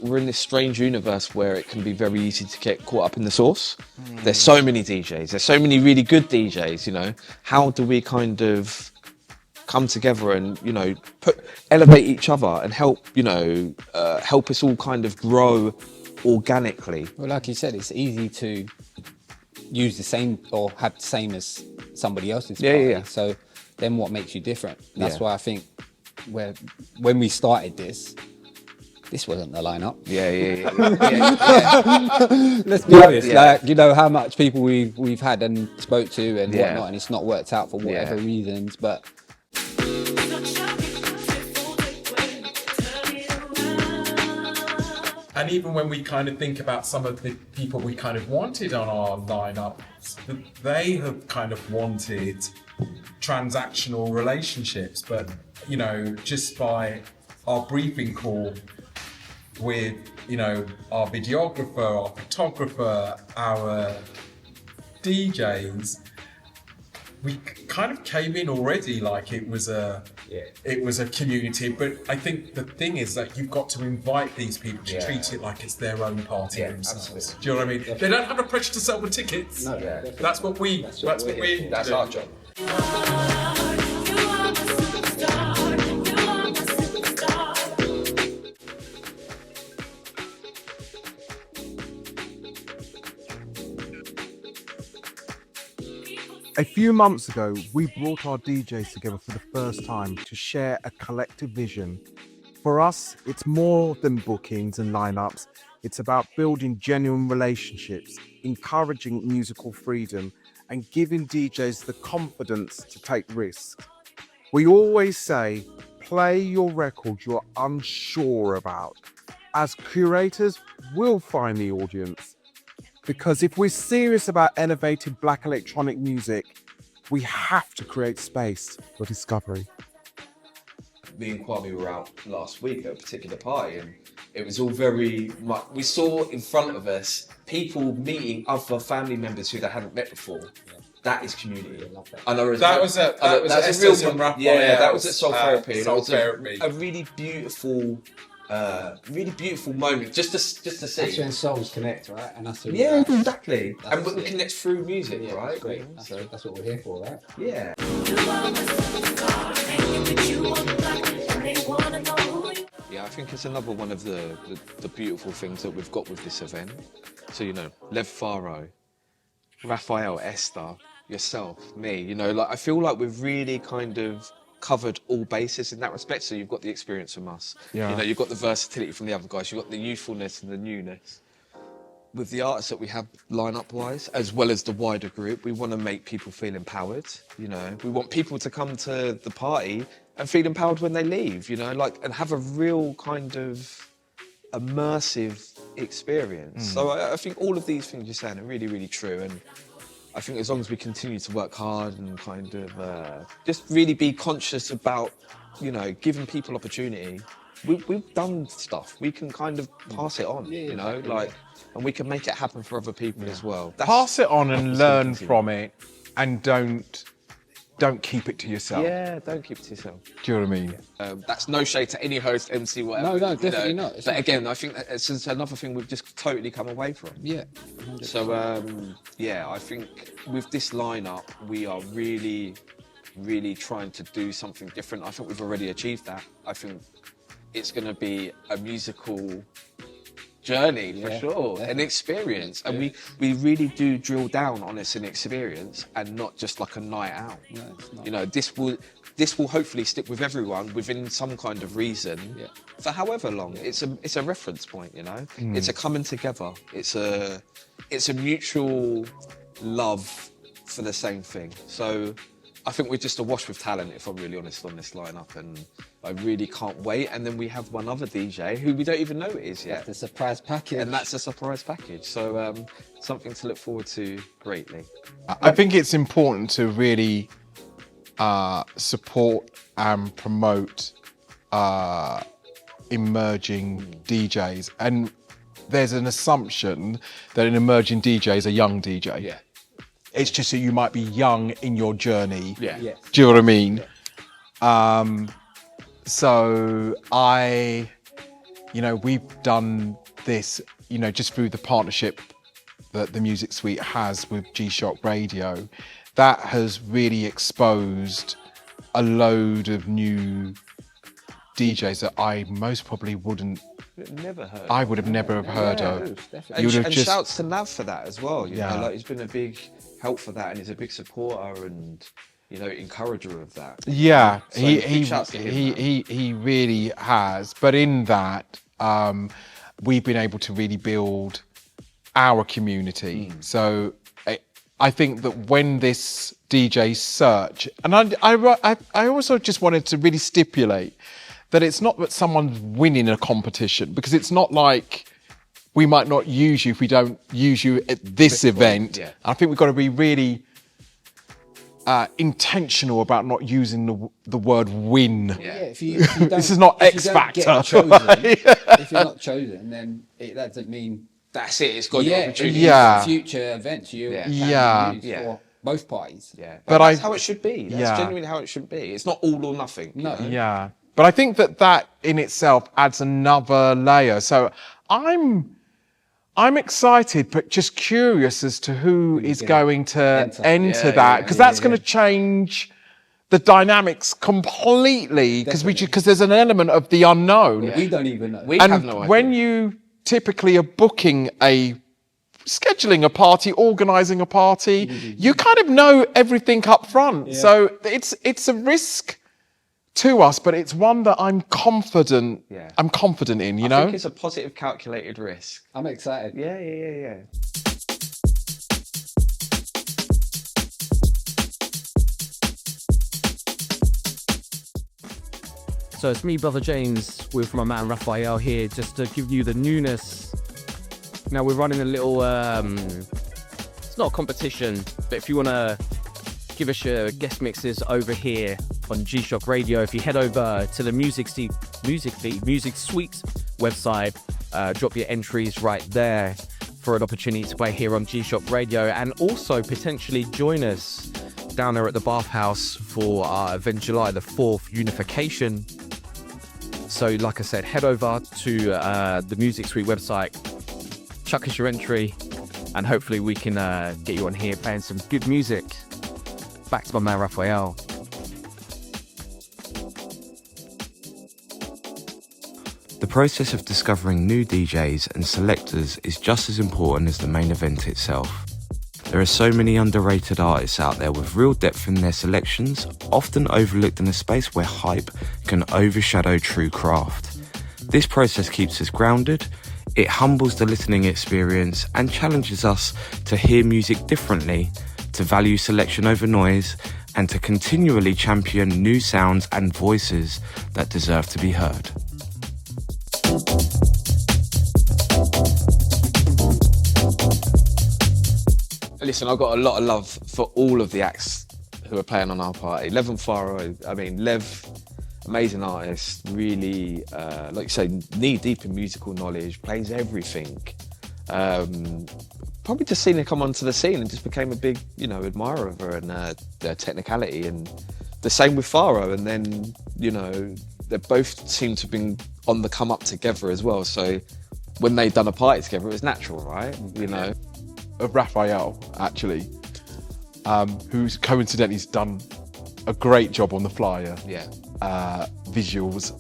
We're in this strange universe where it can be very easy to get caught up in the sauce. There's so many DJs, there's so many really good DJs, you know. How do we kind of come together and, you know, elevate each other and help, you know, help us all kind of grow organically? Well, like you said, it's easy to use the same or have the same as somebody else's party. Yeah. So then what makes you different? That's why I think when we started this wasn't the lineup. Yeah. Let's be honest, like, you know how much people we've had and spoke to and whatnot, and it's not worked out for whatever reasons, but and even when we kind of think about some of the people we kind of wanted on our lineup, they have kind of wanted transactional relationships, but you know, just by our briefing call with, you know, our videographer, our photographer, our DJs, we kind of came in already like it was a community. But I think the thing is that you've got to invite these people to treat it like it's their own party themselves. Absolutely. Do you know what I mean? Definitely. They don't have the pressure to sell the tickets. no, That's what we're That's our job. A few months ago, we brought our DJs together for the first time to share a collective vision. For us, it's more than bookings and lineups. It's about building genuine relationships, encouraging musical freedom, and giving DJs the confidence to take risks. We always say, play your record you're unsure about. As curators, we'll find the audience. Because if we're serious about elevating Black electronic music, we have to create space for discovery. Me and Kwame were out last week at a particular party, and it was all very much, we saw in front of us people meeting other family members who they hadn't met before. That is community. I know that was a real one. Yeah, that was at Soul Therapy. Soul Therapy. A really beautiful moment just to see. that's when souls connect, right? And that's exactly. And we connect through music, right? Great. That's what we're here for, right? Yeah. Yeah, I think it's another one of the beautiful things that we've got with this event. So, you know, Lev Faro, Raphael, Esther, yourself, me, you know, like I feel like we've really kind of covered all bases in that respect. So you've got the experience from us, you know, you've got the versatility from the other guys, you've got the youthfulness and the newness. With the artists that we have line-up wise, as well as the wider group, we want to make people feel empowered, you know. We want people to come to the party and feel empowered when they leave, you know, like, and have a real kind of immersive experience. So I think all of these things you're saying are really, really true. And I think as long as we continue to work hard and kind of just really be conscious about, you know, giving people opportunity. We've done stuff. We can kind of pass it on, you know, like, and we can make it happen for other people as well. Pass it on and learn from it, and don't keep it to yourself. Yeah, don't keep it to yourself. Do you know what I mean? That's no shade to any host, MC, whatever. No, definitely not. But again, I think it's just another thing we've just totally come away from. Yeah. 100%. So, yeah, I think with this lineup, we are really, really trying to do something different. I think we've already achieved that. I think it's going to be a musical journey for sure, an experience, and we really do drill down on it's an experience and not just like a night out. No, it's not. You know, this will hopefully stick with everyone within some kind of reason for however long. It's a reference point, you know. It's a coming together. It's a mutual love for the same thing. So I think we're just awash with talent, if I'm really honest, on this lineup, and I really can't wait. And then we have one other DJ who we don't even know it is yet. The surprise package. And that's a surprise package. So something to look forward to greatly. I think it's important to really support and promote emerging DJs, and there's an assumption that an emerging DJ is a young DJ. Yeah. It's just that you might be young in your journey. Yeah. Yes. Do you know what I mean? So we've done this, just through the partnership that the Music Suite has with G-Shock Radio. That has really exposed a load of new DJs that I most probably wouldn't. Never heard. I would have never have heard Yeah. of. Definitely. You would have And just. shouts to Nav for that as well. You Yeah. know, like he's been a big help for that, and he's a big supporter and encourager of that. Yeah, So big shouts to him, man. he really has. But in that, we've been able to really build our community. So I think that when this DJ search, and I also just wanted to really stipulate that it's not that someone's winning a competition, because it's not like we might not use you if we don't use you at this event. yeah. I think we've got to be really intentional about not using the word win. Yeah, if you don't, This is not if X you don't get Factor. chosen, if you're not chosen, then that doesn't mean That's it. It's got the yeah, opportunity. Yeah. future events you Yeah. can Yeah. use Yeah. for both parties. Yeah, But that's I- how it should be. That's Yeah. genuinely how it should be. It's not all or nothing. you No. know? Yeah, but I think that in itself adds another layer. So I'm excited, but just curious as to who is going to enter Yeah, that, yeah, because yeah, that's going to change the dynamics completely. Because there's an element of the unknown. We don't even know. We And have no idea. when you typically are scheduling a party, organising a party, you kind of know everything up front. So it's a risk to us, but it's one that I'm confident. Yeah. I'm confident in. I know. think it's a positive, calculated risk. I'm excited. Yeah. So it's me, Brother James, with my man Raphael here, just to give you the newness. Now we're running a little, it's not a competition, but if you want to give us your guest mixes over here on G-Shock Radio, if you head over to the Music Suite website, drop your entries right there for an opportunity to play here on G-Shock Radio, and also potentially join us down there at the Bathhouse for our event July the 4th, Unification. So like I said, head over to the Music Suite website, chuck us your entry, and hopefully we can get you on here playing some good music. Back to my man Raphael. The process of discovering new DJs and selectors is just as important as the main event itself. There are so many underrated artists out there with real depth in their selections, often overlooked in a space where hype can overshadow true craft. This process keeps us grounded, it humbles the listening experience and challenges us to hear music differently, to value selection over noise, and to continually champion new sounds and voices that deserve to be heard. Listen, I've got a lot of love for all of the acts who are playing on our party. Lev and Faro, Lev, amazing artist, really, like you say, knee deep in musical knowledge, plays everything. Probably just seen her come onto the scene and just became a big, admirer of her and their technicality. And the same with Faro. And then, they both seem to have been on the come up together as well. So when they'd done a party together, it was natural, right? Of Raphael, actually, who's coincidentally done a great job on the flyer. Yeah. Visuals,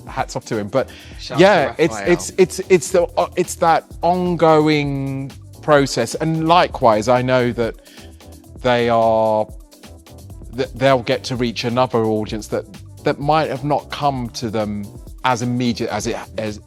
hats off to him. But Shout yeah, out to Raphael. it's that ongoing process. And likewise, I know that they'll get to reach another audience that might have not come to them as immediate as it has.